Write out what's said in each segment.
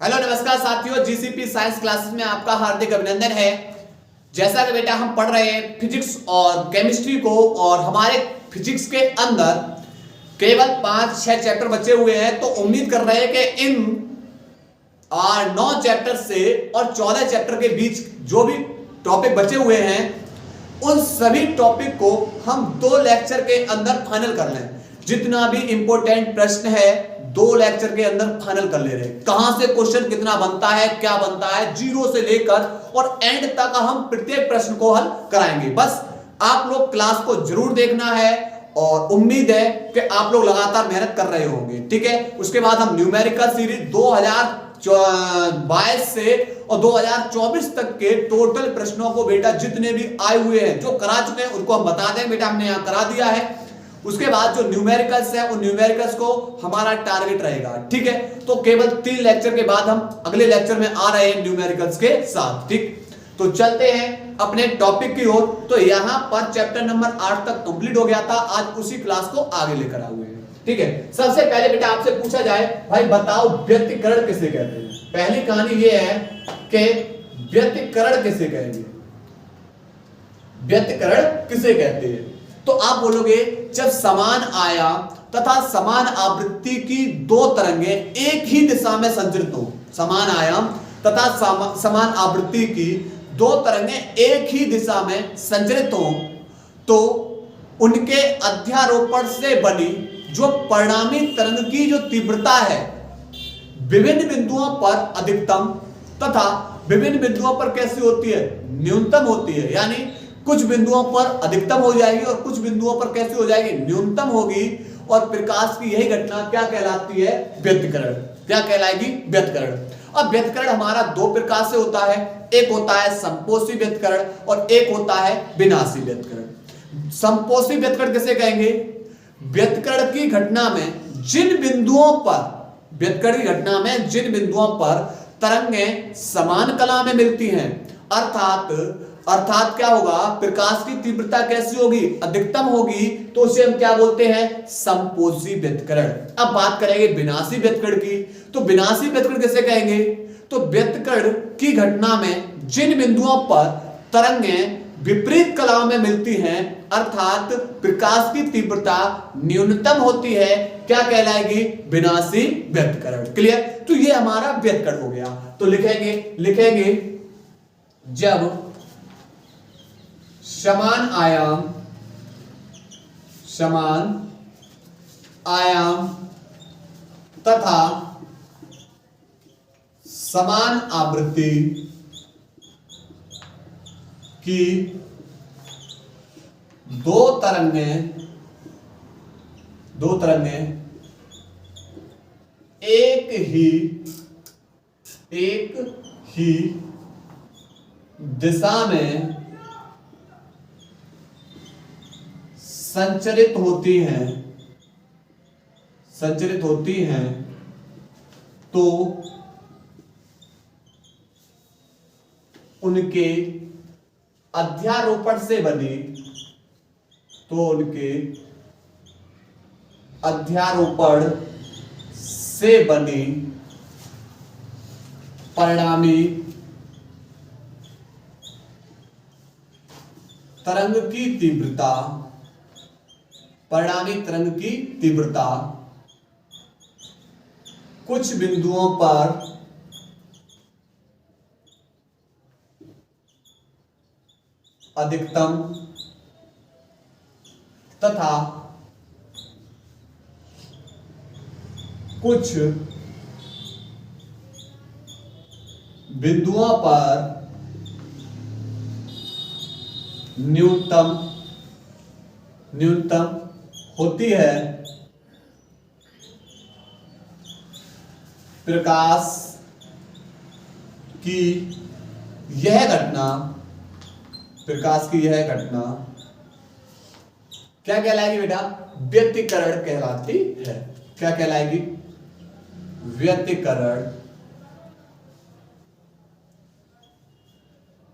Hello नमस्कार साथियों, GCP science classes में आपका हार्दिक अभिनंदन है। जैसा कि बेटा हम पढ़ रहे हैं फिजिक्स और केमिस्ट्री को, और हमारे फिजिक्स के अंदर केवल 5-6 चैप्टर बचे हुए हैं, तो उम्मीद कर रहे हैं कि इन 9 चैप्टर से और 14 चैप्टर के बीच जो भी टॉपिक बचे हुए हैं उन सभी टॉपिक को हम 2 लेक्चर के अंदर फाइनल कर लें। जितना भी इंपॉर्टेंट प्रश्न है 2 लेक्चर के अंदर फाइनल कर ले रहे हैं। कहां से क्वेश्चन कितना बनता है, क्या बनता है, जीरो से लेकर और एंड तक हम प्रत्येक प्रश्न को हल कराएंगे। बस आप लोग क्लास को जरूर देखना है और उम्मीद है कि आप लोग लगातार मेहनत कर रहे होंगे। ठीक है, उसके बाद हम न्यूमेरिकल सीरीज 2022 से और 2024 तक के टोटल प्रश्नों को बेटा जितने भी आए हुए हैं, जो करा चुके हैं उनको हम बता दें बेटा, हमने यहां करा दिया है। उसके बाद जो न्यूमेरिकल्स है उन न्यूमेरिकल्स को हमारा टारगेट रहेगा। ठीक है, तो केवल 3 लेक्चर के बाद हम अगले लेक्चर में आ रहे हैं न्यूमेरिकल्स के साथ। ठीक, तो चलते हैं अपने टॉपिक की ओर। तो यहां पर चैप्टर नंबर 8 तक कंप्लीट हो गया था, आज उसी क्लास को आगे लेकर आए हुए हैं। ठीक है, सबसे पहले बेटा आपसे पूछा जाए, भाई बताओ व्यतिकरण किसे कहते हैं। पहली कहानी यह है कि व्यतिकरण किसे कहेंगे, व्यतिकरण किसे कहते हैं। तो आप बोलोगे जब समान आयाम तथा समान आवृत्ति की 2 तरंगे एक ही दिशा में संचरित हो, समान आयाम तथा समान आवृत्ति की 2 तरंगे एक ही दिशा में संचरित हो, तो उनके अध्यारोपण से बनी जो परिणामी तरंग की जो तीव्रता है विभिन्न बिंदुओं पर अधिकतम तथा विभिन्न बिंदुओं पर कैसी होती है, न्यूनतम होती है। यानी कुछ बिंदुओं पर अधिकतम हो जाएगी और कुछ बिंदुओं पर कैसी हो जाएगी, न्यूनतम होगी। और प्रकाश की यही घटना क्या कहलाती है, व्यतिकरण। क्या कहलाएगी, व्यतिकरण। अब व्यतिकरण हमारा 2 प्रकार से होता है, एक होता है संपोषी व्यतिकरण और एक होता है विनाशी व्यतिकरण। संपोषी व्यतिकरण किसे कहेंगे, व्यतिकरण की घटना में जिन बिंदुओं पर, व्यतिकरण की घटना में जिन बिंदुओं पर तरंगें समान कला में मिलती हैं, अर्थात क्या होगा, प्रकाश की तीव्रता कैसी होगी, अधिकतम होगी, तो उसे हम क्या बोलते हैं, संपोषी व्यतिकरण। अब बात करेंगे विनाशी व्यतिकरण की। तो विनाशी व्यतिकरण किसे कहेंगे, तो व्यतिकरण की घटना में जिन बिंदुओं पर तरंगें विपरीत कलाओं में मिलती हैं, अर्थात प्रकाश की तीव्रता न्यूनतम होती है, क्या कहलाएगी, विनाशी व्यतिकरण। क्लियर। तो ये हमारा व्यतिकरण हो गया। तो लिखेंगे जब समान आयाम तथा समान आवृत्ति की 2 तरंगें एक ही दिशा में संचरित होती हैं, तो उनके अध्यारोपण से बनी परिणामी तरंग की तीव्रता कुछ बिंदुओं पर अधिकतम तथा कुछ बिंदुओं पर न्यूनतम होती है। प्रकाश की यह घटना क्या कहलाएगी बेटा, व्यतिकरण कहलाती है। क्या कहलाएगी, व्यतिकरण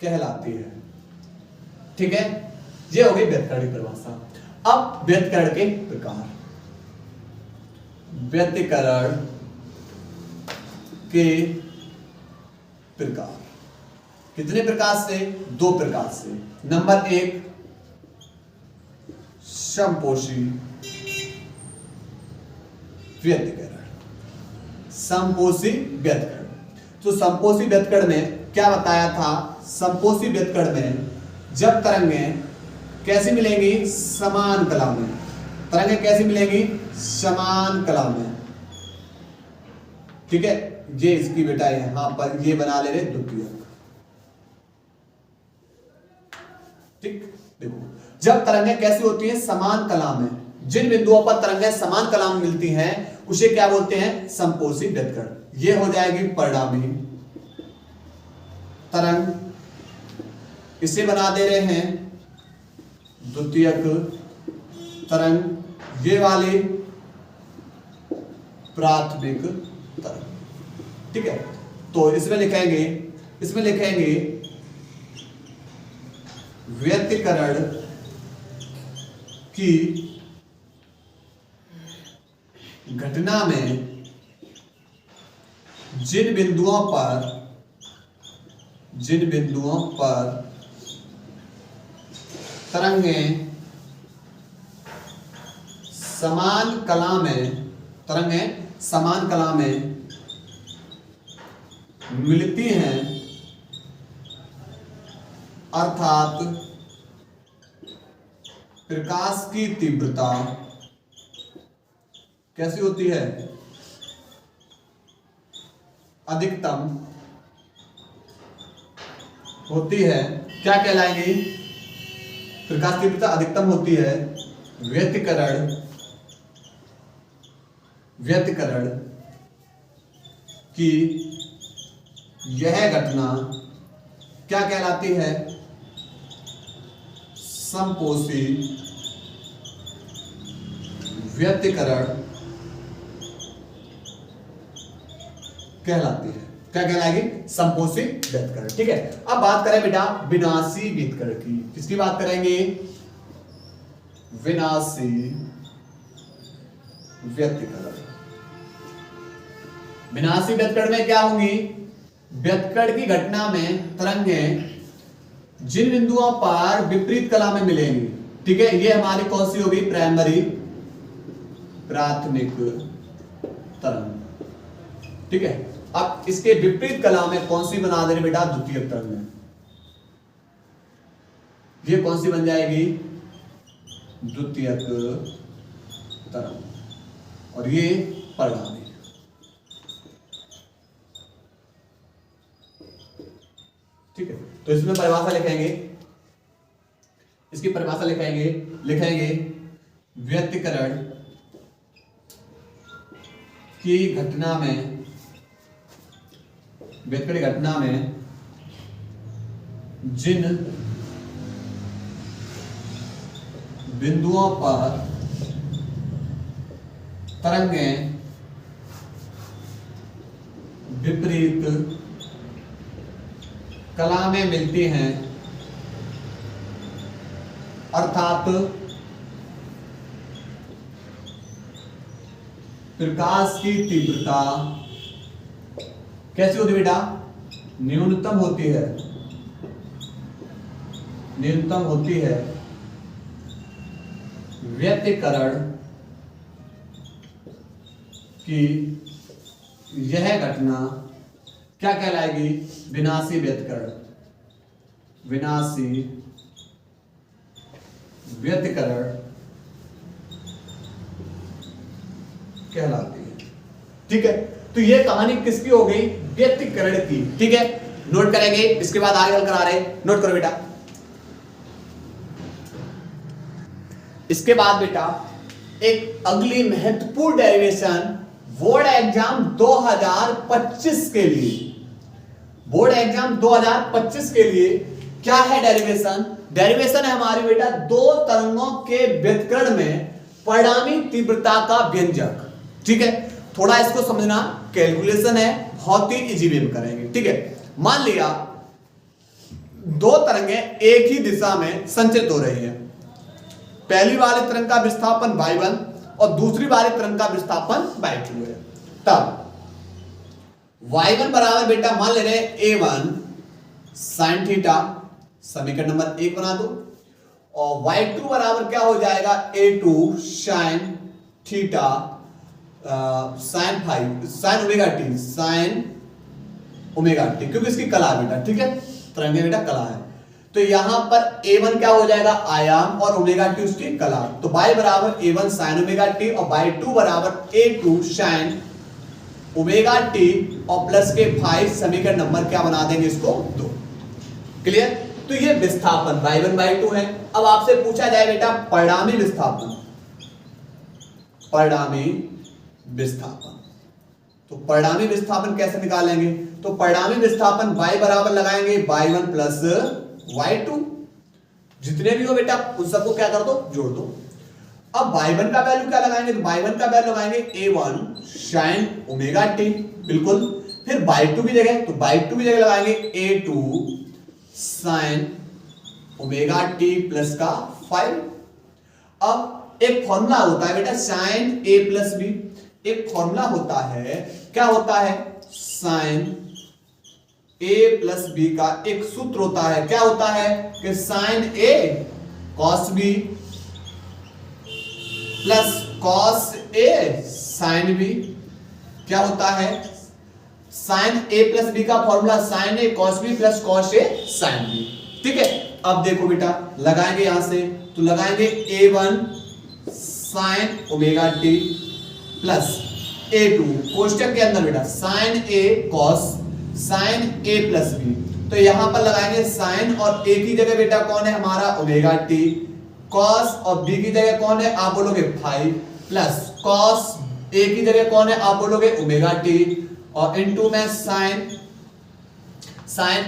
कहलाती है। ठीक है, ये हो गई व्यतिकरण की परिभाषा। अब व्यतिकरण के प्रकार, व्यतिकरण के प्रकार। कितने प्रकार से? 2 प्रकार से। नंबर 1 समपोषी व्यतिकरण। समपोषी व्यतिकरण। तो समपोषी व्यतिकरण में क्या बताया था? समपोषी व्यतिकरण में जब तरंगें कैसी मिलेंगी? समान कला में। तरंगें कैसी मिलेंगी? समान कला में। ठीक है, ये इसकी बेटा यहां पर ये बना ले रहे द्वितीयक। ठीक, देखो जब तरंगें कैसी होती हैं? समान कला में। जिन बिंदुओं पर तरंगें समान कला में मिलती हैं उसे क्या बोलते हैं? समपोषी व्यतिकरण। ये हो जाएगी परिणामी तरंग, इसे बना दे रहे हैं द्वितीयक तरंग, ये वाली प्राथमिक तरंग। ठीक है, तो इसमें लिखेंगे व्यतिकरण की घटना में जिन बिंदुओं पर तरंगें समान कला में मिलती हैं, अर्थात प्रकाश की तीव्रता कैसी होती है? अधिकतम होती है। क्या कहलाएगी? प्रकाश की तीव्रता अधिकतम होती है। व्यतिकरण की यह घटना क्या कहलाती है? समपोषी व्यतिकरण कहलाती है। क्या कहलाएगी? समपोषी व्यतिकरण। ठीक है, अब बात करें बेटा विनाशी व्यतिकरण की। किसकी बात करेंगे? विनाशी व्यतिकरण। विनाशी व्यतिकरण में क्या होंगी? व्यतिकरण की घटना में तरंगें जिन बिंदुओं पर विपरीत कला में मिलेंगी। ठीक है, ये हमारी कौन सी होगी? प्राथमिक तरंग। ठीक है, अब इसके विपरीत कला में कौन सी बना दे रहे बेटा? द्वितीयक तरंग। ये कौन सी बन जाएगी? द्वितीयक तरंग। और ये परिणामी। ठीक है, तो इसमें परिभाषा लिखेंगे, इसकी परिभाषा लिखेंगे व्यतिकरण की घटना में जिन बिंदुओं पर तरंगें विपरीत कला में मिलती हैं, अर्थात प्रकाश की तीव्रता कैसी होती है बेटा? न्यूनतम होती है। व्यतिकरण की यह घटना क्या कहलाएगी? विनाशी व्यतिकरण कहलाती है। ठीक है, तो ये कहानी किसकी हो गई? व्यतिकरण की। ठीक है, नोट करेंगे, इसके बाद आगे हल करा रहे। नोट करो बेटा। इसके बाद बेटा एक अगली महत्वपूर्ण डेरिवेशन बोर्ड एग्जाम 2025 के लिए, क्या है डेरिवेशन? डेरिवेशन है हमारी बेटा दो तरंगों के व्यतिकरण में परिणामी तीव्रता का व्यंजक। ठीक है, थोड़ा इसको समझना, कैलकुलेशन है, बहुत ही इजी वे में करेंगे। ठीक है, मान लिया दो तरंगें एक ही दिशा में संचरित हो रही है। पहली वाली तरंग का विस्थापन y1 और दूसरी वाली तरंग का विस्थापन y2 है। तब y1 बराबर बेटा मान ले रहे हैं a1 sin थीटा, समीकरण नंबर 1 बना दो, और y2 बराबर क्या हो जाएगा a2 sin theta sin omega T, क्योंकि इसकी कला है बेटा, ठीक है, तरंगे बेटा कला है। तो यहां पर a1 क्या हो जाएगा आयाम और ओमेगा टी उसकी कला, तो y बराबर a1 sin ओमेगा टी और y2 बराबर a2 sin ओमेगा टी और प्लस के 5 समीकरण नंबर क्या बना देंगे इसको 2। क्लियर? तो ये विस्थापन y1 y2 है। अब आपसे पूछा जाए बेटा परिणामी विस्थापन, परिणामी विस्थापन, तो परिणामी विस्थापन कैसे निकालेंगे? तो परिणामी विस्थापन y बराबर लगाएंगे y1 प्लस y2, जितने भी हो बेटा उन सबको क्या कर दो जोड़ दो। अब y1 का वैल्यू क्या लगाएंगे? तो y1 का वैल्यू लगाएंगे a1 sin ओमेगा टी, बिल्कुल। फिर y2 की जगह, तो y2 की जगह लगाएंगे a2 sin omega T plus का 5। अब एक फॉर्मूला होता है बेटा sin a प्लस b, एक फॉर्मूला होता है, क्या होता है? sin a प्लस b का एक सूत्र होता है, क्या होता है कि sin a cos b plus cos a sin b, क्या होता है? sin a प्लस b का formula sin a cos b plus cos a sin b, ठीक है। अब देखो बेटा लगाएंगे यहां से, तो लगाएंगे a1 sin omega T plus a2 कोष्टक के अंदर बेटा sin a cos sin a plus b, तो यहां पर लगाएंगे sin और a की जगह बेटा कौन है हमारा ओमेगा टी, cos और b की जगह कौन है आप बोलोगे 5 प्लस cos a की जगह कौन है आप बोलोगे ओमेगा टी, और इनटू में sin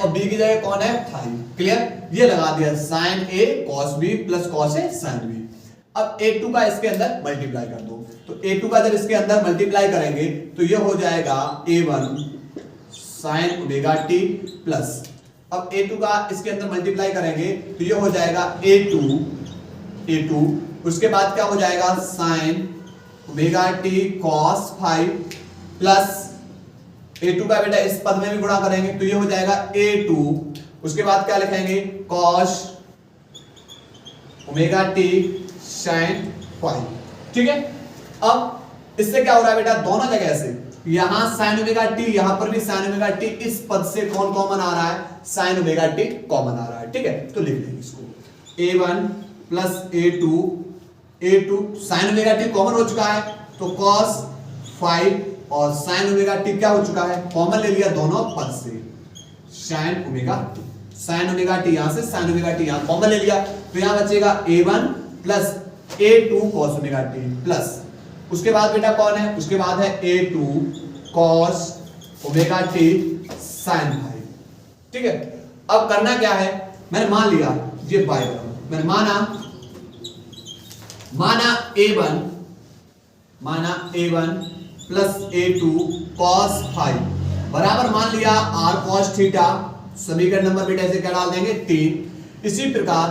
और b की जगह कौन है 5। क्लियर? ये लगा दिया sin a cos b plus cos a sin b। अब a2 का इसके अंदर मल्टीप्लाई कर दो, तो a2 का जब इसके अंदर मल्टीप्लाई करेंगे तो ये हो जाएगा a1 sin omega T plus, अब a2 का इसके अंदर मल्टीप्लाई करेंगे तो ये हो जाएगा a2, उसके बाद क्या हो जाएगा sin omega T cos 5 plus a2 का बेटा इस पद में भी गुणा करेंगे तो ये हो जाएगा a2, उसके बाद क्या लिखेंगे cos ओमेगा टी sin 5, ठीक है। अब इससे क्या हो रहा है बेटा दोनों जगह से, यहां sin ओमेगा टी, यहां पर भी sin ओमेगा टी, इस पद से कौन कॉमन आ रहा है? sin ओमेगा टी कॉमन आ रहा है, ठीक है। तो लिख लेंगे इसको a1 plus a2 sin omega T common हो चुका है, तो cos 5 और sin ओमेगा टी क्या हो चुका है? कॉमन ले लिया दोनों पद से, sin ओमेगा टी यहां से sin ओमेगा टी यहां कॉमन ले लिया, तो यहां बचेगा a1 plus a2 cos omega T plus, उसके बाद बेटा कौन है? उसके बाद है a2 cos omega T sin 5, ठीक है। अब करना क्या है? मैंने मान लिया ये y, मैंने माना a1 प्लस a2 cos 5 बराबर मान लिया r cos थीटा, समीकरण नंबर बेटा ऐसे क्या डाल देंगे 3। इसी प्रकार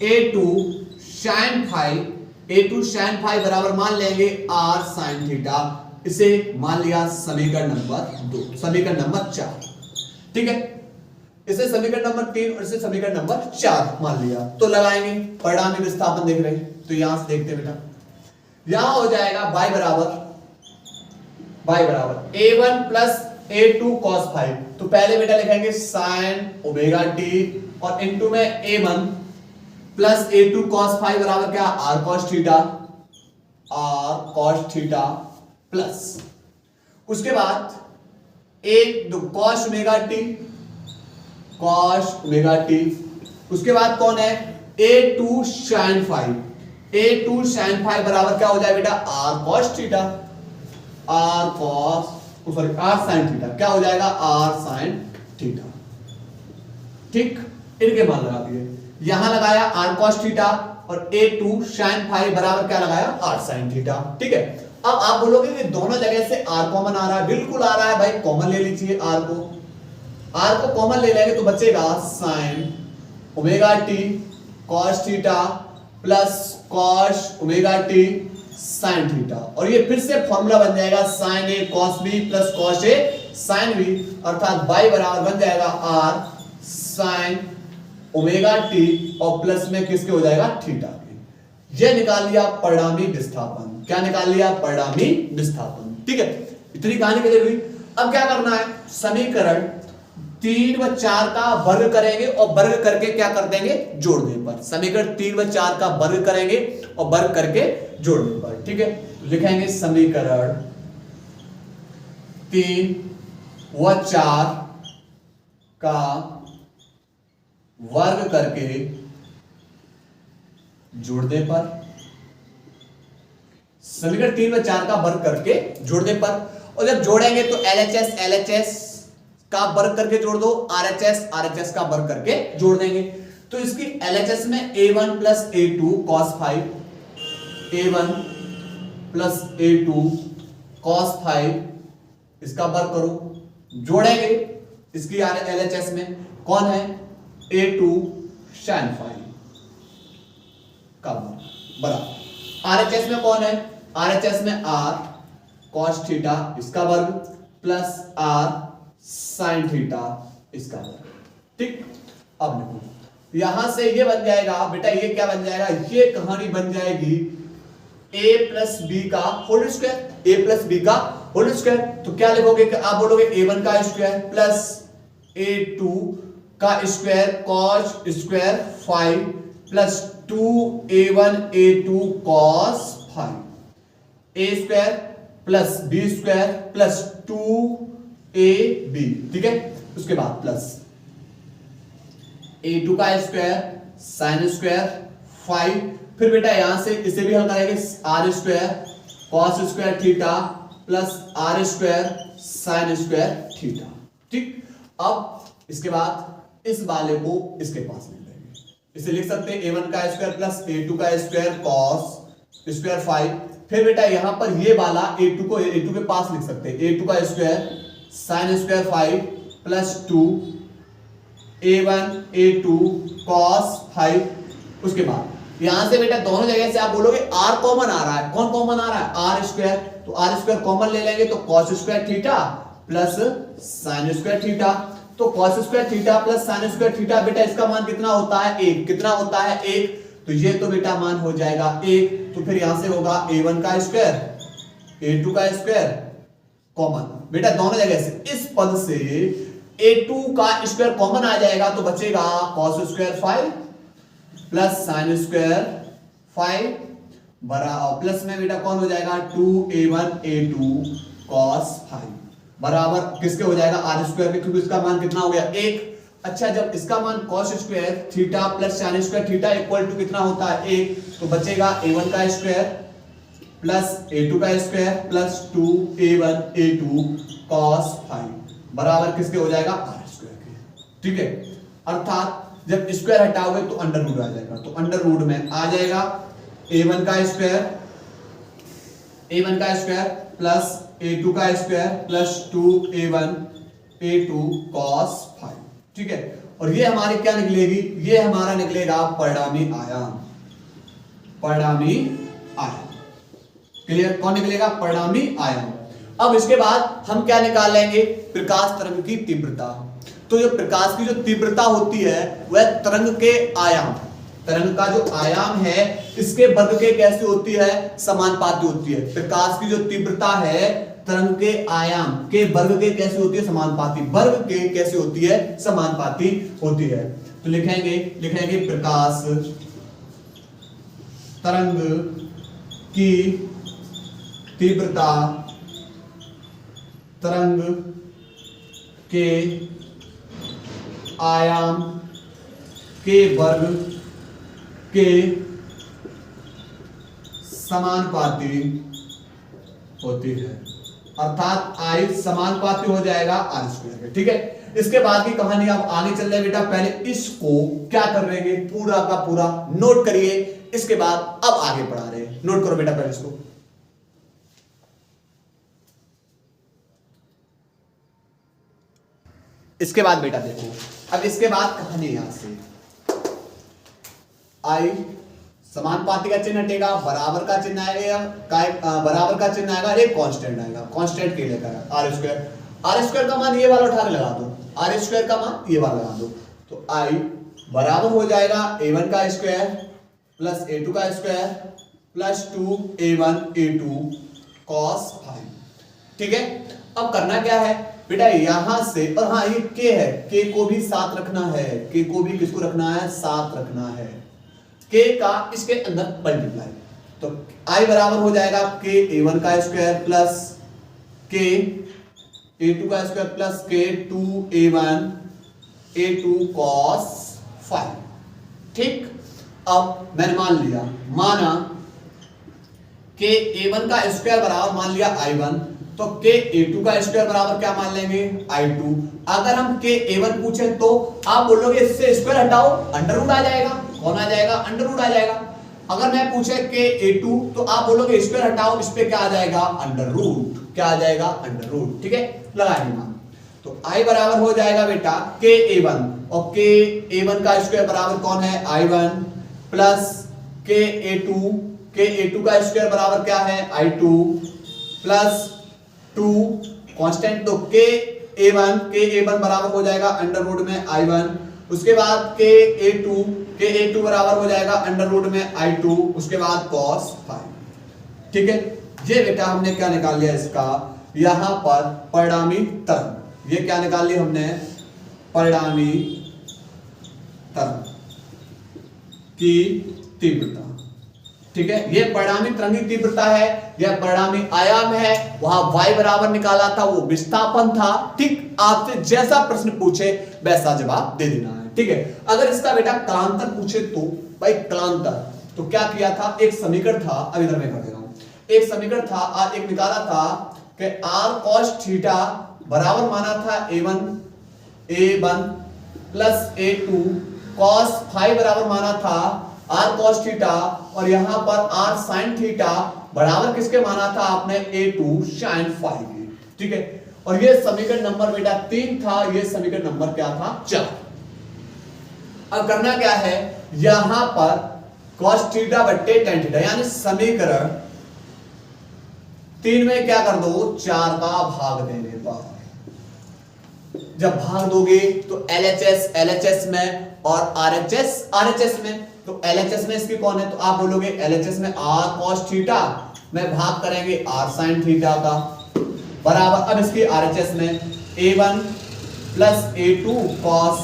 a2 sin 5 बराबर मान लेंगे r sin थीटा, इसे मान लिया समीकरण नंबर 2, समीकरण नंबर 4, ठीक है। इसे समीकरण नंबर 3 और इसे समीकरण नंबर 4 मान लिया, तो लगाएंगे परिणामी विस्थापन देख रहे हैं, तो यहां से देखते बेटा यहां हो जाएगा y बराबर a1 प्लस a2 cos 5, तो पहले बेटा लिखेंगे sin ओमेगा टी और इनटू में a1 प्लस a2 cos 5 बराबर क्या r cos थीटा प्लस, उसके बाद cos ओमेगा टी, उसके बाद कौन है a2 sin 5 बराबर क्या हो जाए बेटा r cos theta, r sin theta क्या हो जाएगा r sin थीटा, ठीक। इनके मान लगा दिए, यहां लगाया r cos थीटा और a2 sin 5 बराबर क्या लगाया r sin थीटा, ठीक है। अब आप बोलोगे कि दोनों जगह से r कॉमन आ रहा है, बिल्कुल आ रहा है भाई, कॉमन ले लीजिए r को कॉमन ले लेंगे तो बचेगा sin omega T cos theta plus cos omega T sin theta, और ये फिर से फॉर्मूला बन जाएगा sin a cos b plus cos a sine V, अर्थात बाई बराबर बन जाएगा आर साइन ओमेगा टी और प्लस में किसके हो जाएगा थीटा के। ये निकाल लिया परिणामी विस्थापन। क्या निकाल लिया? परिणामी विस्थापन। ठीक है, इतनी कहानी क्लियर हुई। अब क्या करना है, समीकरण 3 व 4 का वर्ग करेंगे और वर्ग करके क्या कर देंगे, जोड़ने पर। समीकरण 3 व 4 का वर्ग करेंगे और वर्ग करके जोड़ने पर। ठीक है, लिखेंगे समीकरण 3 व 4 का वर्ग करके जोड़ने पर। समीकरण 3 व 4 का वर्ग करके जोड़ने पर, और जब जोड़ेंगे तो LHS का वर्ग करके जोड़ दो, RHS का वर्ग करके जोड़ देंगे। तो इसकी LHS में A1 plus A2 cos five, A1 plus A2 cos five, इसका वर्ग करो, जोड़ेंगे इसकी LHS में कौन है, A2 sin फाइव का वर्ग बराबर। RHS में कौन है, RHS में R cos थीटा इसका वर्ग प्लस R sin थीटा इसका वर्ग। ठीक, अब देखो यहां से ये बन जाएगा बेटा, ये क्या बन जाएगा, ये कहानी बन जाएगी a प्लस बी का whole square, a plus B का होल स्क्वायर। तो क्या लिखोगे कि आप बोलोगे a1 का स्क्वायर प्लस a2 का square cos square 5 plus 2a1 a2 cos 5, a square plus B square plus 2ab। ठीक है, उसके बाद प्लस a2 का स्क्वायर साइन स्क्वायर 5, फिर बेटा यहां से इसे भी हल करेंगे, r square cos square theta plus r square sine square theta. ठीक, अब इसके बाद इस वाले को इसके पास ले लेंगे, इसे लिख सकते हैं a1 का स्क्वायर प्लस a2 का स्क्वायर cos स्क्वायर 5, फिर बेटा यहां पर ये वाला a2 को a2 के पास लिख सकते हैं, a2 का square sine square 5 plus 2 a1 a2 cos 5। उसके बाद यहां से बेटा दोनों जगह से आप बोलोगे r कॉमन आ रहा है, कौन कॉमन आ रहा है, r स्क्वायर, तो r स्क्वायर कॉमन ले लेंगे तो cos square theta plus sine square theta. तो cos square theta plus sine square theta, बेटा इसका मान कितना होता है, 1। कितना होता है, 1। तो ये तो बेटा मान हो जाएगा 1। तो फिर यहां से होगा a1 का स्क्वायर a2 का स्क्वायर कॉमन, बेटा दोनों जगह से इस पद से a2 का स्क्वायर कॉमन आ जाएगा तो बचेगा cos square 5 plus sine square 5 बराबर, प्लस में बेटा कौन हो जाएगा 2a1 a2 cos 5 बराबर किसके हो जाएगा, r स्क्वायर के, क्योंकि इसका मान कितना हो गया, 1। अच्छा, जब इसका मान cos square theta plus sine square theta equal to कितना होता है, 1, तो बचेगा a1 का स्क्वायर प्लस a2 का square plus 2a1 a2 cos 5 बराबर किसके हो जाएगा, r स्क्वायर के। ठीक है, अर्थात जब स्क्वायर हटाओगे तो अंडर रूट आ जाएगा, तो अंडर रूट में आ जाएगा a1 का स्क्वायर प्लस a2 का square plus 2a1 a2 cos 5। ठीक है, और ये हमारी क्या निकलेगी, ये हमारा निकलेगा परिणामी आयाम, परिणामी आयाम। क्लियर, कौन निकलेगा, परिणामी आयाम। अब इसके बाद हम क्या निकाल लेंगे, प्रकाश तरंग की तीव्रता। तो जो प्रकाश की जो तीव्रता होती है वह तरंग के आयाम, तरंग का जो आयाम है इसके वर्ग के कैसे होती है, समानुपाती होती है। प्रकाश की जो तीव्रता है तरंग के आयाम के वर्ग के कैसे होती है, समानुपाती, वर्ग के कैसे होती है, समानुपाती होती है। तो लिखेंगे प्रकाश तरंग की तीव्रता तरंग के आयाम के वर्ग के समानुपाती होती है, अर्थात I समानुपाती हो जाएगा r स्क्वायर के। ठीक है, इसके बाद की कहानी आप आगे चल रहे बेटा, पहले इसको क्या कर रहे हैं, पूरा का पूरा नोट करिए, इसके बाद अब आगे बढ़ा रहे हैं। नोट करो बेटा पहले इसको। इसके बाद बेटा देखो, अब इसके बाद कहानी यहां से I समानुपाती का चिन्ह हटेगा, बराबर का चिन्ह आएगा, बराबर का चिन्ह आएगा, एक कांस्टेंट आएगा, कांस्टेंट के लेकर r स्क्वायर। आर स्क्वायर का मान ये वाला उठा के लगा दो, आर स्क्वायर का मान ये वाला लगा दो, तो आई बराबर हो जाएगा a1 का स्क्वायर प्लस a2 का square plus 2a1 a2 cos 5। ठीक है, अब करना क्या है बेटा, यहां से, और हाँ ये k है, k को भी साथ रखना है, k को भी किसको रखना है, साथ रखना है, k का इसके अंदर मल्टीप्लाई, तो i बराबर हो जाएगा k a1 का स्क्वायर प्लस k a2 का square plus k 2a1 a2 cos 5। ठीक, अब मैंने माना k a1 का स्क्वायर बराबर मान लिया i1, तो k a2 का स्क्वायर बराबर क्या मान लेंगे, i2। अगर हम k a1 पूछे तो आप बोलोगे इससे स्क्वायर हटाओ, अंडर रूट आ जाएगा, कौन आ जाएगा, अंडर रूट आ जाएगा। अगर मैं पूछे k a2 तो आप बोलोगे स्क्वायर हटाओ, इस पे क्या आ जाएगा, अंडर रूट, क्या आ जाएगा, अंडर रूट। ठीक है, लगाएंगे मान, तो i बराबर हो जाएगा बेटा k a1, और k a1 का स्क्वायर बराबर कौन है, i1 प्लस k a2 का स्क्वायर बराबर क्या है, i2 प्लस 2 कांस्टेंट, तो k a1 बराबर हो जाएगा अंडर रूट में i1, उसके बाद k a2 बराबर हो जाएगा अंडर रूट में i2, उसके बाद cos 5। ठीक है, ये बेटा हमने क्या निकाल लिया इसका, यहां पर परिणामी तरंग, ये क्या निकाल लिया हमने, परिणामी तरंग की तीव्रता। ठीक है, ये परिणामी तरंग की तीव्रता है, यह परिणामी आयाम है, वहां y बराबर निकाला था, वो विस्थापन था। ठीक, आपसे जैसा प्रश्न पूछे वैसा जवाब दे देना है। ठीक है, अगर इसका बेटा कलांतर पूछे तो भाई कलांतर, तो क्या किया था, एक समीकरण था, अब इधर मैं कर दे रहा हूं, एक समीकरण था, एक निकाला था कि r cos थीटा बराबर माना था a1 प्लस a2 cos 5 बराबर माना था r cos थीटा, और यहां पर r sin थीटा बराबर किसके माना था आपने, a2 sin 5 के। ठीक है, और ये समीकरण नंबर बेटा 3 था, ये समीकरण नंबर क्या था, 4। अब करना क्या है, यहां पर cos थीटा बट्टे tan थीटा, यानी समीकरण 3 में क्या कर दो, 4 का भाग देने पर, जब भाग दोगे तो LHS में और RHS में, तो LHS में इसकी कौन है, तो आप बोलोगे LHS में r cos थीटा में भाग करेंगे r sin थीटा का, बराबर, अब इसकी RHS में a1 प्लस a2 cos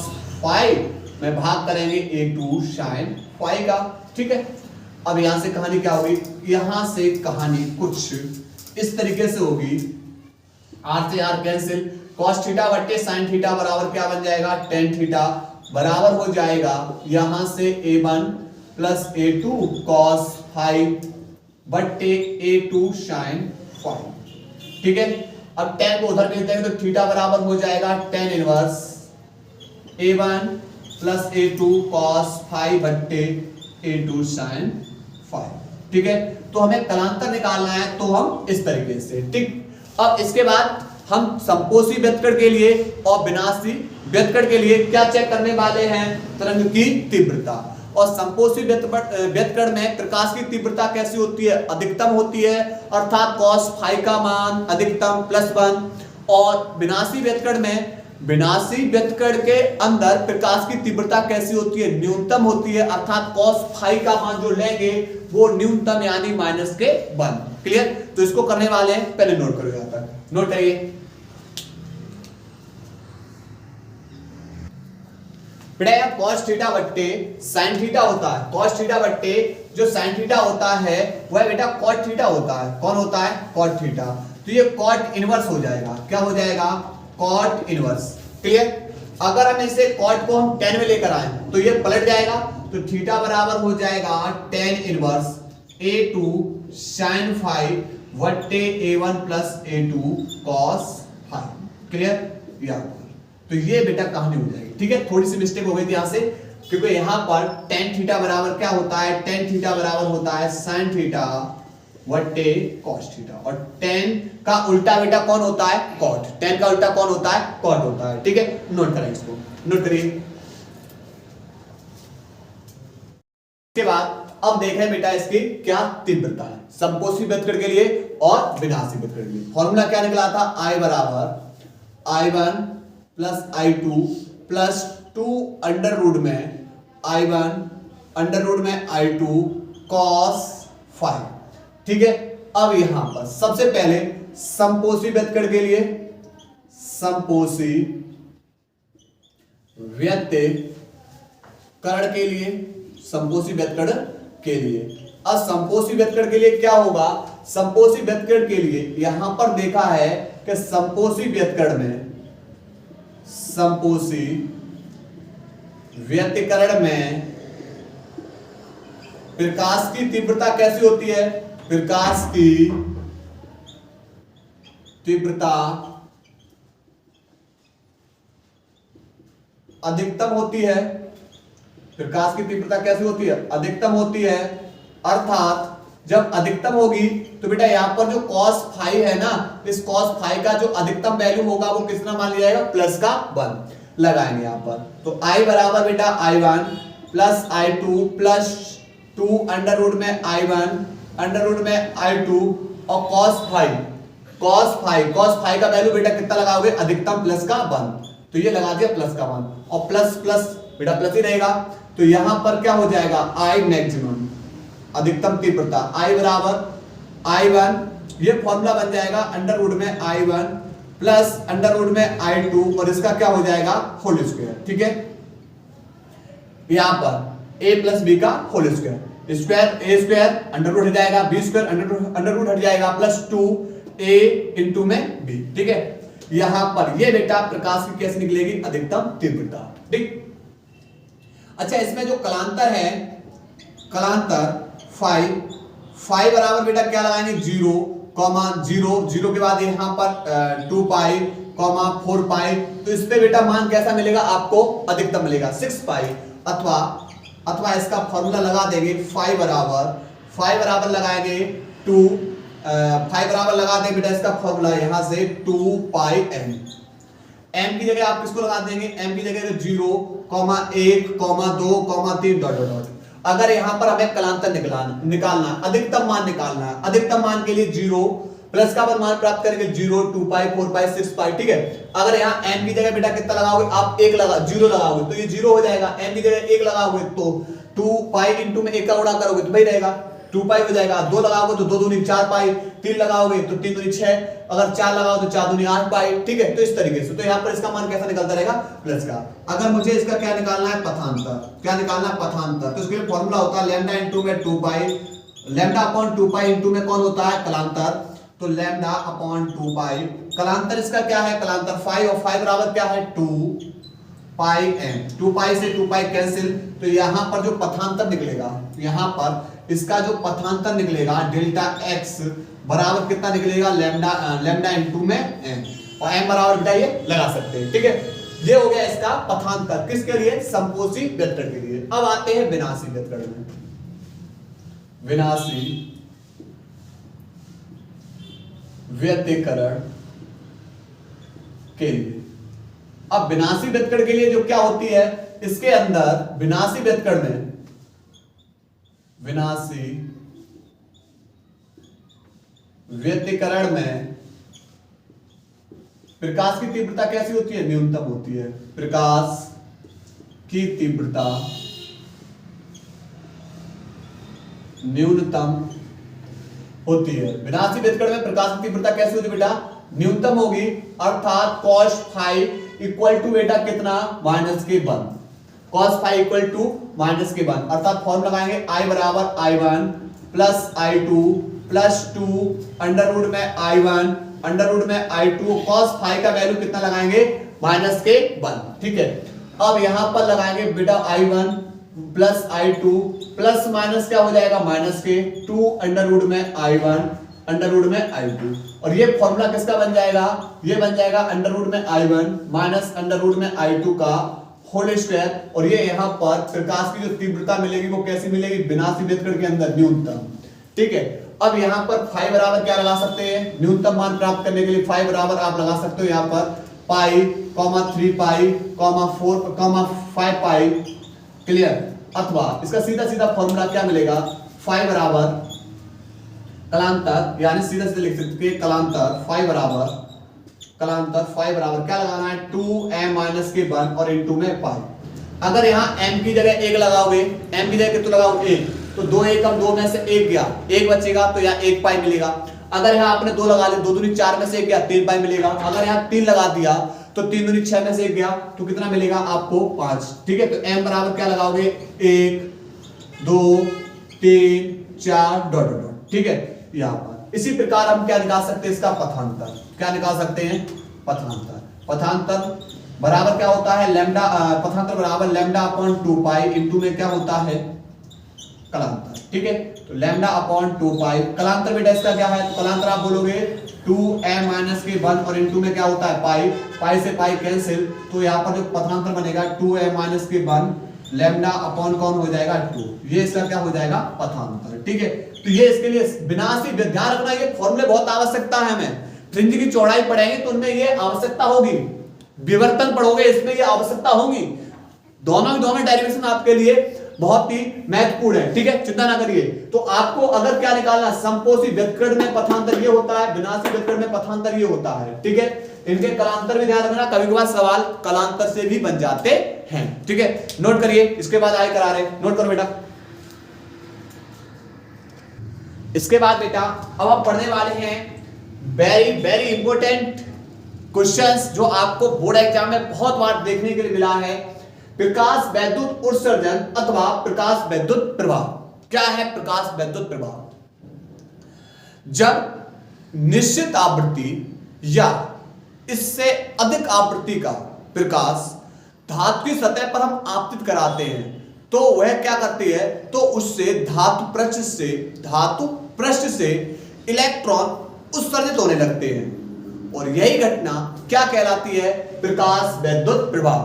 5 में भाग करेंगे a2 sin 5 का। ठीक है, अब यहां से कहानी क्या होगी, यहां से कहानी कुछ इस तरीके से होगी, r से r कैंसिल, cos थीटा बट्टे sin थीटा बराबर क्या बन जाएगा, tan थीटा बराबर हो जाएगा यहां से a1 प्लस a2 cos 5 बट्टे a2 sin 5। ठीक है, अब tan को उधर भेजते हैं तो थीटा बराबर हो जाएगा tan inverse a1 plus a2 cos 5 बट्टे a2 sin 5। ठीक है, तो हमें कलांतर निकालना है, तो हम इस तरीके से। ठीक, अब इसके बाद हम संपोषी व्यतकण के लिए और विनाशी व्यतकण के लिए क्या चेक करने वाले हैं, तरंग की तीव्रता। और संपोषी व्यतकण में प्रकाश की तीव्रता कैसी होती है, अधिकतम होती है, अर्थात cos 5 का मान अधिकतम +1। और विनाशी व्यतकण के अंदर प्रकाश की तीव्रता कैसी होती है, न्यूनतम होती है, अर्थात cos 5 का मान जो लेंगे वो न्यूनतम यानी -1। क्लियर, तो इसको करने वाले हैं, पहले नोट करो, यहां तक नोट करिए बेटा, cos थीटा बट्टे sin थीटा होता है, cos थीटा बट्टे जो sin थीटा होता है वह बेटा cot थीटा होता है। कौन होता है, cot थीटा, तो ये cot इनवर्स हो जाएगा, क्या हो जाएगा, cot इनवर्स। क्लियर, अगर हम इसे cot को हम tan में लेकर आए तो ये पलट जाएगा, तो थीटा बराबर हो जाएगा tan इनवर्स a2 sin 5 बट्टे a1 plus a2 cos 5। Clear, यार तो ये बेटा कहानी हो जाएगी। ठीक है, थोड़ी सी मिस्टेक हो गई थी यहां से, क्योंकि यहां पर tan थीटा बराबर क्या होता है, tan थीटा बराबर होता है sin थीटा बट्टे cos थीटा, और tan का उल्टा बेटा कौन होता है, cot। tan का उल्टा कौन होता है, cot होता है। ठीक है, नोट करें, इसको नोट करिए। इसके बाद अब देख रहे हैं बेटा इसकी क्या तीव्रता है, संपोषी व्यतकण के लिए और विनाशी व्यतकण के लिए। फॉर्मूला क्या निकला था, I बराबर I1 plus I2 plus 2 under root में I1 अंडर रूट में I2 cos 5। ठीक है, अब यहां पर सबसे पहले समपोषी व्यतिकरण के लिए, समपोषी व्यतिकरण के लिए, समपोषी व्यतिकरण के लिए, अब समपोषी व्यतिकरण के लिए क्या होगा? समपोषी व्यतिकरण के लिए यहां पर देखा है कि समपोषी व्यतिकरण में, समपोषी व्यतिकरण में प्रकाश की तीव्रता कैसी होती है? प्रकाश की तीव्रता अधिकतम होती है। प्रकाश की तीव्रता कैसी होती है? अधिकतम होती है। अर्थात जब अधिकतम होगी तो बेटा यहां पर जो cos फाई है ना, इस cos फाई का जो अधिकतम वैल्यू होगा वो कितना मान लिया जाएगा? प्लस का 1 लगाएंगे यहां पर। तो I बराबर बेटा I1 plus I2 plus 2 under root में I1 अंडर रूट में I2 और cos फाई का वैल्यू बेटा कितना लगाओगे? अधिकतम प्लस का 1, तो ये लगा दिया प्लस का 1 और प्लस प्लस बेटा प्लस ही रहेगा। तो यहां पर क्या हो जाएगा? I मैक्सिमम अधिकतम तीव्रता I बराबर I1, ये फॉर्मूला बन जाएगा अंडर रूट में I1 प्लस अंडर रूट में I2 और इसका क्या हो जाएगा? Whole square. ठीक है, यहां पर a प्लस बी का whole square, square A square under root हट जाएगा, बी स्क्वायर अंडर रूट हट जाएगा, प्लस 2a इंटू में b। ठीक है, यहां पर ये बेटा प्रकाश की कैसे निकलेगी? अधिकतम तीव्रता। ठीक, अच्छा इसमें जो कलांतर है, कलांतर फाई बराबर बेटा क्या लगाएंगे? 0, 0 के बाद यहां पर 2 पाई 4 पाई, तो इस पे बेटा मान कैसा मिलेगा आपको? अधिकतम मिलेगा 6 पाई। अथवा इसका फॉर्मूला लगा देंगे फाई बराबर लगाएंगे 2, फाई बराबर लगा देंगे बेटा इसका फॉर्मूला यहां से 2 पाई m की जगह आप किसको लगा देंगे? m की जगह 0, 1, 2, 3 डॉट डॉट डॉट। अगर यहां पर हमें कलांतर निकालना, अधिकतम मान निकालना है, अधिकतम मान के लिए 0 प्लस का मान प्राप्त करेंगे 0, 2 पाई 4 पाई 6 पाई। ठीक है, अगर यहां m की जगह बेटा कितना लगाओगे आप? 0 लगाओगे तो ये 0 हो जाएगा। m की जगह 1 लगाओगे तो 2 पाई इंटू में 1 का गुणा करोगे तो भाई रहेगा 2 पाई हो जाएगा। 2 लगाओगे तो 2 दूनी 4 पाई, 3 लगाओगे तो 3 दूनी 6, अगर 4 लगाओ तो 4 दूनी 8 पाई। ठीक है, तो इस तरीके से तो यहाँ पर इसका मान कैसा निकलता रहेगा? प्लस का। अगर मुझे इसका क्या निकालना है? पथांतर। क्या निकालना है? पथांतर। तो इसके लिए फॉर्मूला होता है लैम्डा इंटू में 2 पाई, लैम्डा अपॉन 2 पाई इंटू में कौन होता है? कलांतर। तो लैम्डा अपॉन 2 पाई, कलांतर इसका क्या है? कलांतर फाई, और फाई बराबर क्या है? 2 पाई m। 2 पाई से 2 पाई कैंसिल, तो यहां पर जो पथांतर निकलेगा, यहां पर इसका जो पथांतर निकलेगा डेल्टा x बराबर कितना निकलेगा? लैम्डा इंटू में m, और m बराबर बेटा ये लगा सकते हैं। ठीक है, ये हो गया इसका पथांतर। किसके लिए? समपोषी व्यतिकरण के लिए। अब आते हैं विनाशी व्यतिकरण में। विनाशी व्यतिकरण के लिए, अब विनाशी व्यतिकरण के लिए जो क्या होती है इसके अंदर, विनाशी व्यतिकरण में, विनाशी व्यतिकरण में प्रकाश की तीव्रता कैसी होती है? न्यूनतम होती है। प्रकाश की तीव्रता न्यूनतम होती है। विनाशी व्यतिकरण में प्रकाश की तीव्रता कैसी होती है बेटा? न्यूनतम होगी। अर्थात cos फाई इक्वल टू बेटा कितना? -1। cos फाई इक्वल टू -1, अर्थात फॉर्मूला लगाएंगे I बराबर I1 plus I2 plus 2 under root में I1 अंडर रूट में I2, cos फाई का वैल्यू कितना लगाएंगे? -1। ठीक है, अब यहां पर लगाएंगे बेटा I1 plus I2 plus minus क्या हो जाएगा? -2 अंडर रूट में I1 अंडर रूट में I2, और ये फॉर्मूला किसका बन जाएगा? ये बन जाएगा अंडर रूट में I1 माइनस अंडर रूट में I2 का होल स्क्वायर। और ये यहाँ पर प्रकाश की जो तीव्रता मिलेगी वो कैसी मिलेगी? विनाशी व्यतिकरण के अंदर न्यूनतम। ठीक है, अब यहाँ पर फाई बराबर क्या लगा सकते हैं? न्यूनतम मान प्राप्त करने के लिए फाई बराबर आप लगा सकते हो यहाँ पर पाई, 3 पाई, 4, 5 पाई। क्लियर? अथवा इसका सीधा फॉर्मूला क्या मिलेगा? फाई बराबर कलांतर, यानी सीधा लिख सकते हैं कलांतर फाई बराबर कलांतर फाई बराबर क्या लगाना है 2m माइनस के 1 और इनटू में पाई। अगर यहाँ m की जगह 1 लगाओगे, m की जगह कितना लगाओगे 1, तो 2 एकम 2 में से 1 गया, 1 बचेगा तो यहाँ 1 पाई मिलेगा। अगर यहाँ आपने 2 लगा लिया, 2 दूनी 4 में से 1 गया 3 पाई मिलेगा। अगर यहाँ 3 लगा दिया तो 3 दूनी 6 में से 1 गया तो कितना मिलेगा आपको 5। ठीक है, तो m बराबर क्या लगाओगे 1 2 3 4 डॉट डॉट डॉट। ठीक है, यहाँ पर इसी प्रकार हम क्या निकाल सकते हैं इसका पथांतर, क्या निकाल सकते हैं पथांतर। पथांतर बराबर क्या होता है लैम्डा, पथांतर बराबर लैम्डा अपॉन 2 पाई इनटू में क्या होता है कलांतर। ठीक है, तो लैम्डा अपॉन 2 पाई, कलांतर बेटा इसका क्या है, तो कलांतर आप बोलोगे 2m माइनस के 1 और इनटू में क्या होता है पाई, पाई से पाई कैंसिल, तो यहाँ पर जो पथांतर बनेगा 2m माइनस के 1 लैम्डा अपॉन कौन हो जाएगा 2, ये इसका क्या हो जाएगा पथांतर। ठीक है, तो ये इसके लिए विनाशी ध्यान रखना, ये फॉर्मूले बहुत आवश्यकता है हमें। फ्रिंज की चौड़ाई पढ़ेंगे तो उनमें ये आवश्यकता होगी, विवर्तन पढ़ोगे इसमें ये आवश्यकता होगी। दोनों डेरिवेशन आपके लिए बहुत ही महत्वपूर्ण है। ठीक है, चिंता ना करिए। तो आपको अगर क्या निकालना, समपोषी व्यतिकरण में पथांतर ये होता है, विनाशी व्यतिकरण में पथांतर ये होता है। ठीक है, इनके कलांतर भी ध्यान रखना, कभी कभार सवाल कलांतर से भी बन जाते हैं। ठीक है, नोट करिए। इसके बाद आए करा रहे, नोट करो बेटा। इसके बाद बेटा अब आप पढ़ने वाले हैं वेरी वेरी इंपॉर्टेंट क्वेश्चंस जो आपको बोर्ड एग्जाम में बहुत बार देखने के लिए मिला है। प्रकाश वैद्युत उत्सर्जन अथवा प्रकाश वैद्युत प्रवाह। क्या है प्रकाश वैद्युत प्रवाह? जब निश्चित आवृत्ति या इससे अधिक आवृत्ति का प्रकाश धातु की सतह पर हम आपतित कराते हैं तो वह क्या करती है, तो उससे धातु पृष्ठ से इलेक्ट्रॉन उत्सर्जित होने लगते हैं और यही घटना क्या कहलाती है, प्रकाश वैद्युत प्रवाह।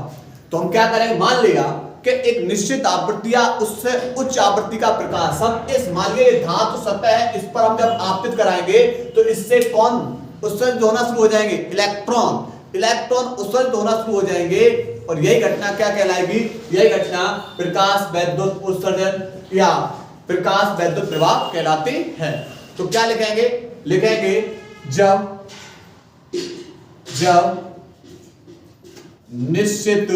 तो हम क्या करेंगे, मान लिया कि एक निश्चित आवृत्ति या उससे उच्च आवृत्ति का प्रकाश हम इस मान लीजिए धातु सतह है, इस पर हम जब आपतित कराएंगे तो इससे कौन उत्सर्जित होना शुरू हो जाएंगे, इलेक्ट्रॉन उत्सर्जित होना शुरू हो जाएंगे और यही घटना क्या कहलाएगी, यही घटना प्रकाश वैद्युत उत्सर्जन या प्रकाश वैद्युत प्रवाह कहलाती है। तो क्या लिखेंगे, जब निश्चित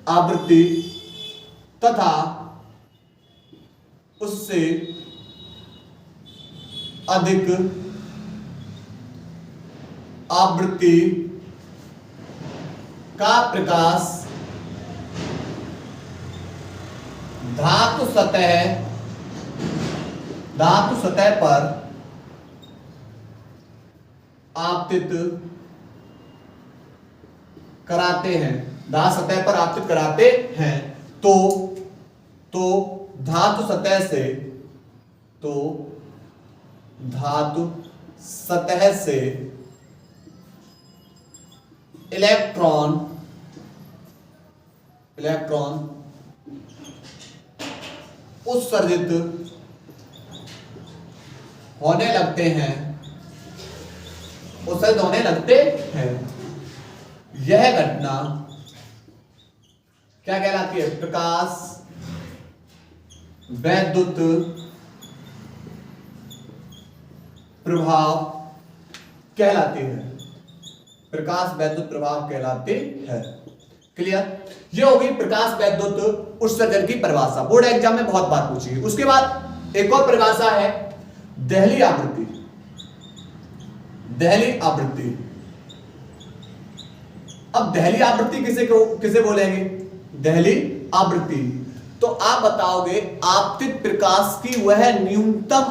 आवृत्ति तथा उससे अधिक आवृत्ति का प्रकाश धातु सतह पर आपतित कराते हैं, धातु सतह पर आपतित कराते हैं तो धातु सतह से इलेक्ट्रॉन उत्सर्जित होने लगते हैं, यह घटना क्या कहलाती है, प्रकाश वैद्युत प्रभाव कहलाती है, प्रकाश वैद्युत प्रभाव कहलाती है। क्लियर? ये होगी प्रकाश वैद्युत उत्सर्जन की परिभाषा, बोर्ड एग्जाम में बहुत बार पूछी है। उसके बाद एक और परिभाषा है देहली आवृत्ति। अब देहली आवृत्ति किसे बोलेंगे, देहली आवृत्ति। तो आप बताओगे आपतित प्रकाश की वह न्यूनतम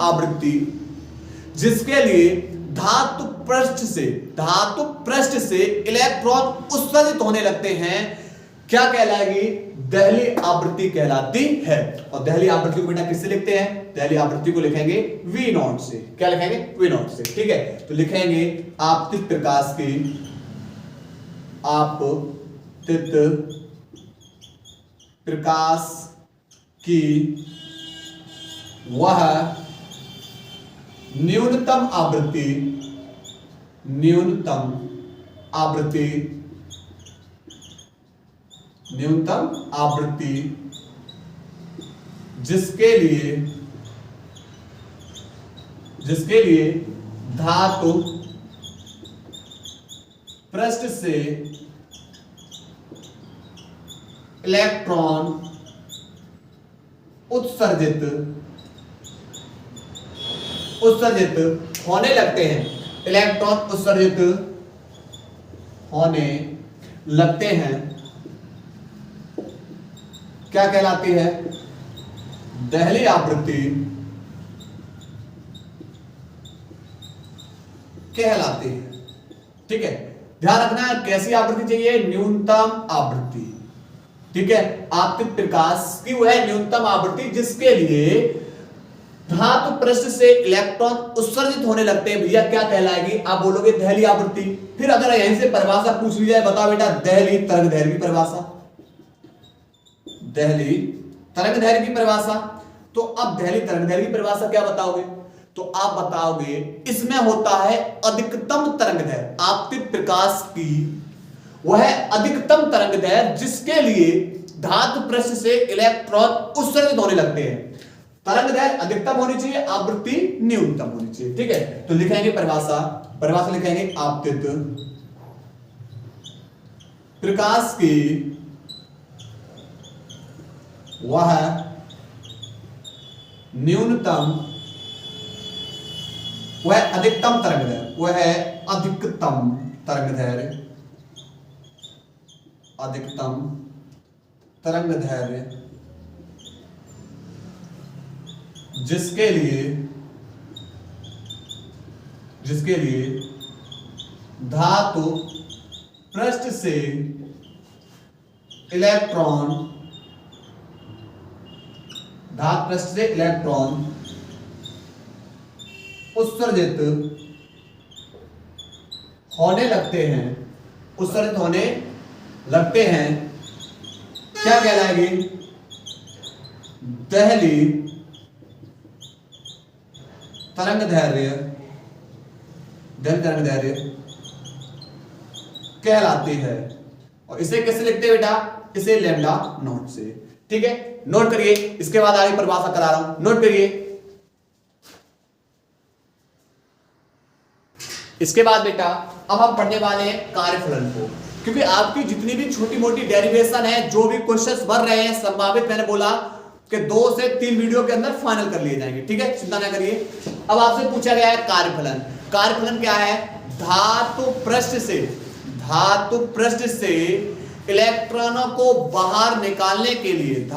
आवृत्ति जिसके लिए धातु पृष्ठ से इलेक्ट्रॉन उत्सर्जित होने लगते हैं, क्या कहलाएगी, देहली आवृत्ति कहलाती है। और देहली आवृत्ति को बेटा किससे लिखते हैं, देहली आवृत्ति को लिखेंगे V0 से। क्या लिखेंगे, V0 से। ठीक है, तो लिखेंगे आपतित प्रकाश की वह न्यूनतम आवृत्ति न्यूनतम आवृत्ति जिसके लिए धातु पृष्ठ से इलेक्ट्रॉन उत्सर्जित होने लगते हैं। इलेक्ट्रॉन उत्सर्जित होने लगते हैं क्या कहलाती है? देहली आवृत्ति कहलाती है। ठीक है, ध्यान रखना कैसी आवृत्ति चाहिए? न्यूनतम आवृत्ति। ठीक है, आपतित प्रकाश की वह न्यूनतम आवृत्ति जिसके लिए धातु पृष्ठ से इलेक्ट्रॉन उत्सर्जित होने लगते हैं, भैया क्या कहलाएगी? आप बोलोगे देहली आवृत्ति। फिर अगर यहीं से परिभाषा पूछ ली जाए, बताओ बेटा देहली तरंगदैर्घ्य की परिभाषा, देहली तरंगदैर्घ्य की परिभाषा। तो अब देहली तरंगदैर्घ्य की परिभाषा क्या बताओगे? तो आप बताओगे इसमें होता है अधिकतम तरंगदैर्घ्य, आपतित प्रकाश की वह अधिकतम तरंगदैर्घ्य जिसके लिए धातु पृष्ठ से इलेक्ट्रॉन उत्सर्जित होने लगते हैं। तरंगदैर्घ्य अधिकतम होनी चाहिए, आवृत्ति न्यूनतम होनी चाहिए। ठीक है, तो लिखेंगे परिभाषा लिखेंगे आपतित प्रकाश की वह न्यूनतम, वह अधिकतम तरंगदैर्घ्य, वह अधिकतम तरंगदैर्घ्य, अधिकतम तरंगदैर्घ्य जिसके लिए धातु पृष्ठ से इलेक्ट्रॉन उत्सर्जित होने लगते हैं क्या कहलाएगी? देहली तरंगदैर्घ्य कहलाती है। और इसे कैसे लिखते हैं बेटा? इसे लैम्डा नॉट से। ठीक है, नोट करिए, इसके बाद आगे परिभाषा करा रहा हूं, नोट करिए। इसके बाद बेटा अब हम पढ़ने वाले हैं कार्यफलन को, क्योंकि आपकी जितनी भी छोटी मोटी डेरिवेशन है, जो भी क्वेश्चंस भर रहे हैं संभावित, मैंने बोला कि 2 से 3 वीडियो के अंदर फाइनल कर लिए जाएंगे। ठीक है, चिंता ना करिए। अब आपसे पूछा गया है कार्यफलन। कार्यफलन क्या है? धातु पृष्ठ से इलेक्ट्रॉनों को बाहर निकालने के लिए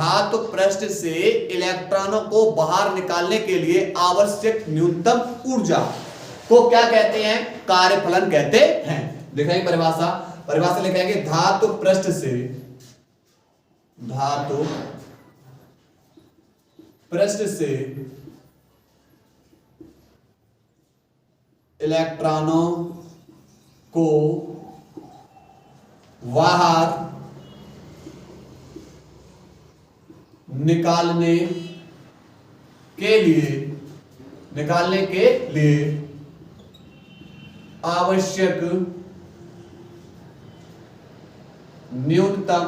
आवश्यक न्यूनतम ऊर्जा को क्या कहते हैं? कार्यफलन कहते हैं। देखेंगे परिभाषा लिखेंगे धातु पृष्ठ से इलेक्ट्रॉनों को बाहर निकालने के लिए आवश्यक न्यूनतम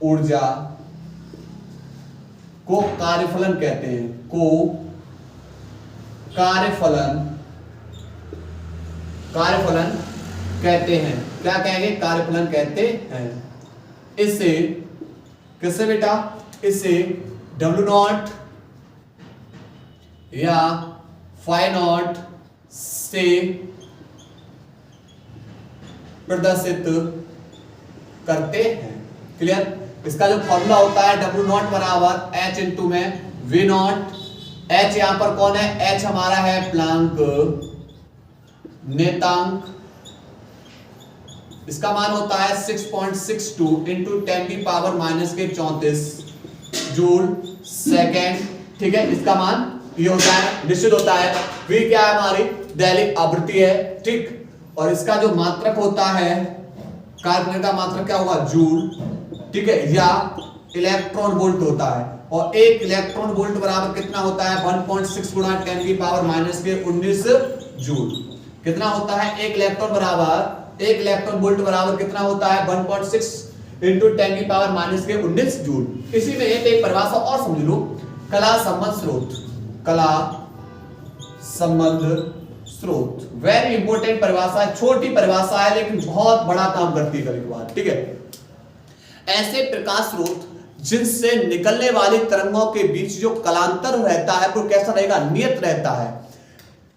ऊर्जा को कार्यफलन कहते हैं। कार्यफलन कहते हैं। क्या कहेंगे? कार्यफलन कहते हैं। इसे किससे बेटा? इसे W0 या φ0 से प्रदर्शित करते हैं। क्लियर? इसका जो फॉर्मूला होता है W0 बराबर H इंटू में V0। H यहां पर कौन है? H हमारा है प्लांक नेतांक। इसका मान होता है 6.62 इंटू 10⁻⁻⁴ जूल सेकेंड। ठीक है, इसका मान ये होता है, निश्चित होता है। V क्या है? हमारी दैनिक आवृत्ति है। ठीक, और इसका जो मात्रक होता है, कार्यफलन का मात्रक क्या होगा? जूल। ठीक है, या इलेक्ट्रॉन वोल्ट होता है। और 1 इलेक्ट्रॉन वोल्ट बराबर कितना होता है? 1.6 गुणा 10⁻⁻⁹ जूल। कितना होता है? 1 इलेक्ट्रॉन वोल्ट बराबर कितना होता है? 1.6 इंटू 10 की पावर -19 जूल। इसी में एक परिभाषा और समझ लो, कला संबंध स्रोत, कला संबंध स्रोत वेरी इंपॉर्टेंट परिभाषा है, छोटी परिभाषा है लेकिन बहुत बड़ा काम करती है कभी कभार, ठीक है। ऐसे प्रकाश स्रोत जिनसे निकलने वाली तरंगों के बीच जो कलांतर रहता है वो कैसा रहेगा, नियत रहता है।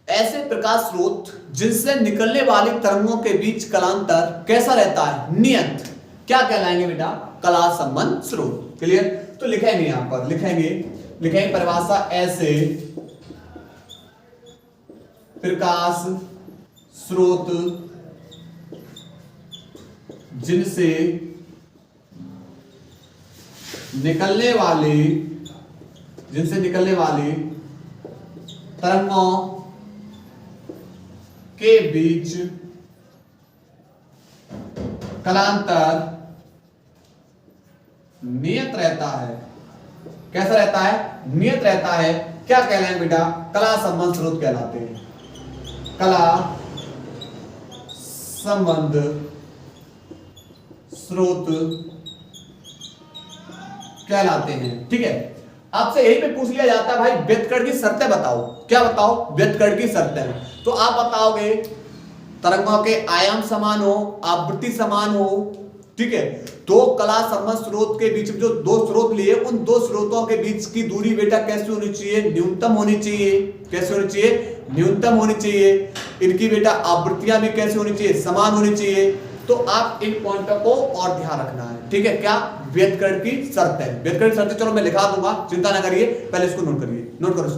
ऐसे प्रकाश स्रोत जिनसे निकलने वाली तरंगों के बीच कलांतर कैसा रहता है, नियत, क्या कहलाएंगे बेटा, कला संबंध स्रोत। क्लियर? तो लिखेंगे यहां पर, लिखेंगे परिभाषा ऐसे प्रकाश स्रोत जिनसे निकलने वाली तरंगों के बीच कलांतर नियत रहता है। कैसा रहता है, नियत रहता है। क्या कहलाएंगे बेटा, कला संबंध स्रोत कहलाते हैं, कला संबंध स्रोत कहलाते हैं, ठीक है। आपसे यही पे पूछ लिया जाता है भाई व्यतकर्ण की शर्तें बताओ, क्या बताओ, व्यतकर्ण की शर्तें। तो आप बताओगे तरंगों के आयाम समान हो, आवृत्ति समान हो, ठीक है। दो कला संबंध स्रोत के बीच जो दो स्रोत लिए, उन दो स्रोतों के बीच की दूरी बेटा कैसे होनी चाहिए, न्यूनतम होनी चाहिए। कैसे होनी चाहिए, न्यूनतम होनी चाहिए। इनकी बेटा आवृत्तियां भी कैसे होनी चाहिए, समान होनी चाहिए। तो आप इन पॉइंटों को और ध्यान रखना है, ठीक है। क्या, व्यतकर्ण की शर्तें, व्यतकर्ण की शर्तें चलो मैं लिखा दूंगा, चिंता ना करिए, पहले इसको नोट करिए, नोट करो।